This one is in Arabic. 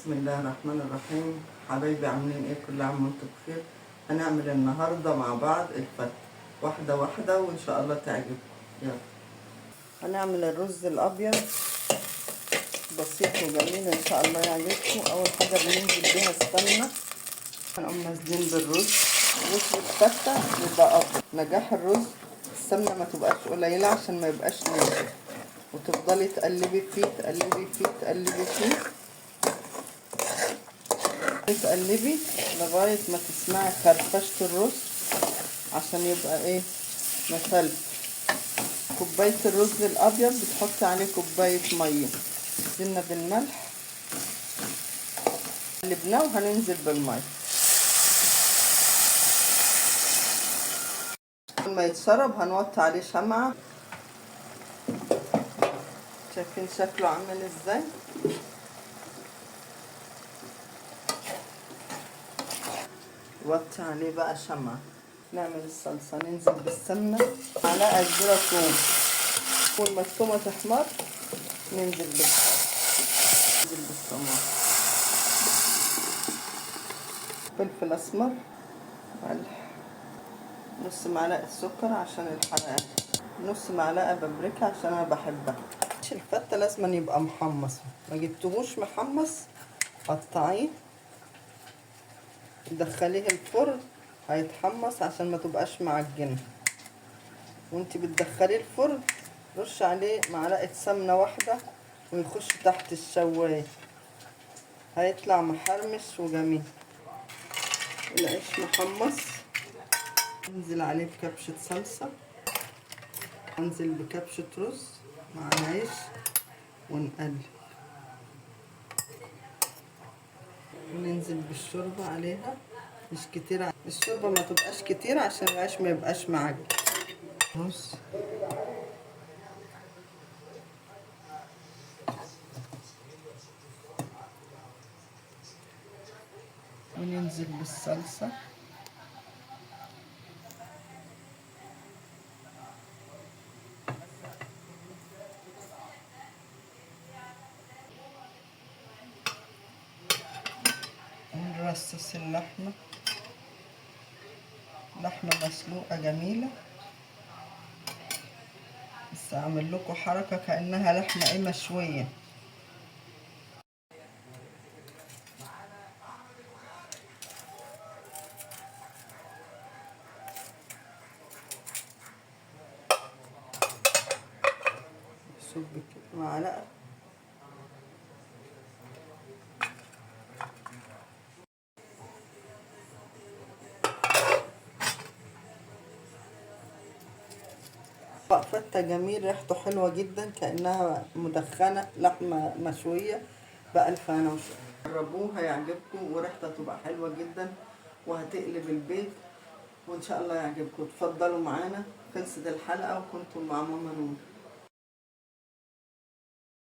بسم الله الرحمن الرحيم. حبايبي عاملين ايه؟ كل عام وانتم بخير. هنعمل النهارده مع بعض الفتة واحده واحده وان شاء الله تعجبكم. يلا هنعمل الرز الابيض بسيط وجميل ان شاء الله يعجبكم. اول حاجه بننزل بيها السمنه، هنقوم نازلين بالرز. الرز الفتة يبقى ابيض. نجاح الرز السمنه ما تبقاش قليله عشان ما يبقاش ناشف، وتفضلي تقلبي فيه تقلبي فيه تقلبي فيه تقلبي لغايه ما تسمعي خرفشه الرز عشان يبقى ايه مفلفل. كوبايه الرز الابيض بتحطي عليه كوبايه ميه، نزلنا بالملح قلبناه وهننزل بالميه. لما يتشرب هنوطي عليه شمعه. شايفين شكله عامل ازاي؟ وطي عليه بقى شمعة. نعمل الصلصة، ننزل بالسمنة معلقة كبيرة ثوم، أول ما الثومة تحمر ننزل بالطماطم، فلفل أسمر، ملح، نص معلقة سكر عشان الحرقان، نص معلقة بابريكا عشان أنا بحبها. الفتة لازم يبقى محمص، ما جبتهوش محمص قطعيه دخليه الفرن هيتحمص عشان ما تبقاش معجنه. وانتي بتدخليه الفرن رش عليه معلقه سمنه واحده ويخش تحت الشوايه، هيطلع محرمش وجميل. العيش محمص، انزل عليه بكبشه صلصه، انزل بكبشه رز مع العيش ونقلب، وننزل بالشوربه عليها مش كتير، الشوربه ما تبقاش كتير عشان العيش ما يبقاش معجن. رز وننزل بالصلصة، ونرصص اللحمة، لحمة مسلوقة جميلة، بس اعمل لكم حركة كأنها لحمة ايه مشوية. صب كده معلقة فتة جميل، ريحته حلوة جدا كأنها مدخنة لحمة مشوية. بألف هنا وشفا، جربوه هيعجبكم وريحتها تبقى حلوة جدا وهتقلب البيت وإن شاء الله يعجبكم. اتفضلوا معانا. خلصت الحلقة وكنتم مع ماما نور.